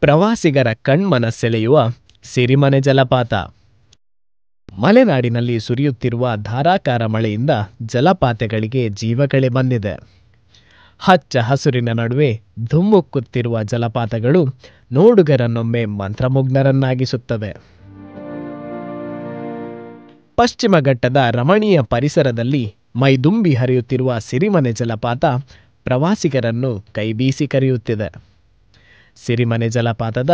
ಪ್ರವಾಸಿಗರ ಕಣ್ಮನ ಸೆಳೆಯುವ ಸಿರಿಮನೆ ಜಲಪಾತ. ಮಲೆನಾಡಿನಲ್ಲಿ ಸುರಿಯುತ್ತಿರುವ ಧಾರಾಕಾರ ಮಳೆಯಿಂದ ಜಲಪಾತಗಳಿಗೆ ಜೀವಕಳೆ ಬಂದಿದೆ. ಹಚ್ಚ ಹಸುರಿನ ನಡುವೆ ಧುಮ್ಮುಕ್ಕುತ್ತಿರುವ ಜಲಪಾತಗಳು ನೋಡುಗರನ್ನೊಮ್ಮೆ ಮಂತ್ರಮುಗ್ಧರನ್ನಾಗಿಸುತ್ತವೆ. ಪಶ್ಚಿಮ ಘಟ್ಟದ ರಮಣೀಯ ಪರಿಸರದಲ್ಲಿ ಮೈದುಂಬಿ ಹರಿಯುತ್ತಿರುವ ಸಿರಿಮನೆ ಜಲಪಾತ ಪ್ರವಾಸಿಗರನ್ನು ಕೈಬೀಸಿ ಕರೆಯುತ್ತಿದೆ. ಸಿರಿಮನೆ ಜಲಪಾತದ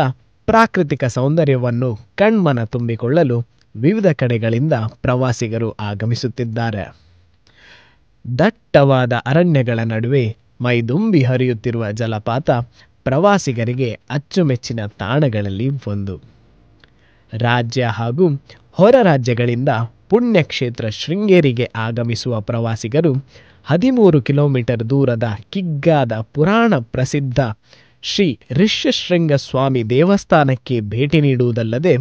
ಪ್ರಾಕೃತಿಕ ಸೌಂದರ್ಯವನ್ನು ಕಣ್ಮನ ತುಂಬಿಕೊಳ್ಳಲು ವಿವಿಧ ಕಡೆಗಳಿಂದ ಪ್ರವಾಸಿಗರು ಆಗಮಿಸುತ್ತಿದ್ದಾರೆ. ದಟ್ಟವಾದ ಅರಣ್ಯಗಳ ನಡುವೆ ಮೈದುಂಬಿ ಹರಿಯುತ್ತಿರುವ ಜಲಪಾತ ಪ್ರವಾಸಿಗರಿಗೆ ಅಚ್ಚುಮೆಚ್ಚಿನ ತಾಣಗಳಲ್ಲಿ ಒಂದು. ರಾಜ್ಯ ಹಾಗೂ ಹೊರ ರಾಜ್ಯಗಳಿಂದ ಪುಣ್ಯಕ್ಷೇತ್ರ ಶೃಂಗೇರಿಗೆ ಆಗಮಿಸುವ ಪ್ರವಾಸಿಗರು 13 ಕಿಲೋಮೀಟರ್ ದೂರದ ಕಿಗ್ಗಾದ ಪುರಾಣ ಪ್ರಸಿದ್ಧ ಶ್ರೀ ಋಷ್ಯಶೃಂಗ ಸ್ವಾಮಿ ದೇವಸ್ಥಾನಕ್ಕೆ ಭೇಟಿ ನೀಡುವುದಲ್ಲದೆ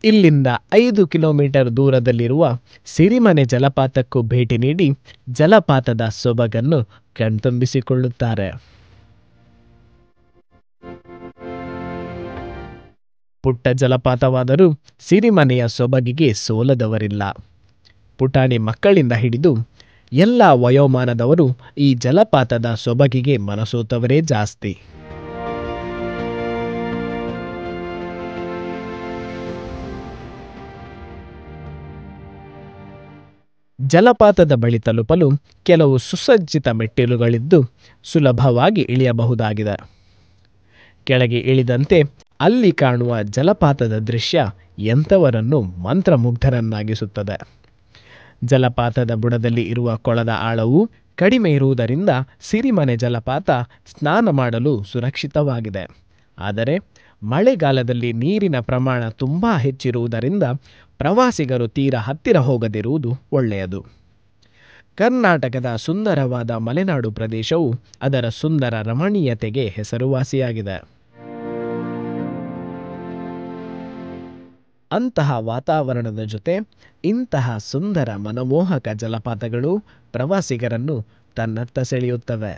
ಇಲ್ಲಿಂದ 5 ಕಿಲೋಮೀಟರ್ ದೂರದಲ್ಲಿರುವ ಸಿರಿಮನೆ ಜಲಪಾತಕ್ಕೂ ಭೇಟಿ ನೀಡಿ ಜಲಪಾತದ ಸೊಬಗನ್ನು ಕಣ್ತುಂಬಿಸಿಕೊಳ್ಳುತ್ತಾರೆ. ಪುಟ್ಟ ಜಲಪಾತವಾದರೂ ಸಿರಿಮನೆಯ ಸೊಬಗಿಗೆ ಸೋಲದವರಿಲ್ಲ. ಪುಟಾಣಿ ಮಕ್ಕಳಿಂದ ಹಿಡಿದು ಎಲ್ಲ ವಯೋಮಾನದವರು ಈ ಜಲಪಾತದ ಸೊಬಗಿಗೆ ಮನಸೋತವರೇ ಜಾಸ್ತಿ. ಜಲಪಾತದ ಬಳಿ ತಲುಪಲು ಕೆಲವು ಸುಸಜ್ಜಿತ ಮೆಟ್ಟಿಲುಗಳಿದ್ದು ಸುಲಭವಾಗಿ ಇಳಿಯಬಹುದಾಗಿದೆ. ಕೆಳಗೆ ಇಳಿದಂತೆ ಅಲ್ಲಿ ಕಾಣುವ ಜಲಪಾತದ ದೃಶ್ಯ ಎಂಥವರನ್ನು ಮಂತ್ರಮುಗ್ಧರನ್ನಾಗಿಸುತ್ತದೆ. ಜಲಪಾತದ ಬುಡದಲ್ಲಿ ಇರುವ ಕೊಳದ ಆಳವು ಕಡಿಮೆ ಇರುವುದರಿಂದ ಸಿರಿಮನೆ ಜಲಪಾತ ಸ್ನಾನ ಮಾಡಲು ಸುರಕ್ಷಿತವಾಗಿದೆ. ಆದರೆ ಮಳೆಗಾಲದಲ್ಲಿ ನೀರಿನ ಪ್ರಮಾಣ ತುಂಬಾ ಹೆಚ್ಚಿರುವುದರಿಂದ ಪ್ರವಾಸಿಗರು ತೀರ ಹತ್ತಿರ ಹೋಗದಿರುವುದು ಒಳ್ಳೆಯದು. ಕರ್ನಾಟಕದ ಸುಂದರವಾದ ಮಲೆನಾಡು ಪ್ರದೇಶವು ಅದರ ಸುಂದರ ರಮಣೀಯತೆಗೆ ಹೆಸರುವಾಸಿಯಾಗಿದೆ. ಅಂತಹ ವಾತಾವರಣದ ಜೊತೆ ಇಂತಹ ಸುಂದರ ಮನಮೋಹಕ ಜಲಪಾತಗಳು ಪ್ರವಾಸಿಗರನ್ನು ತನ್ನತ್ತ ಸೆಳೆಯುತ್ತವೆ.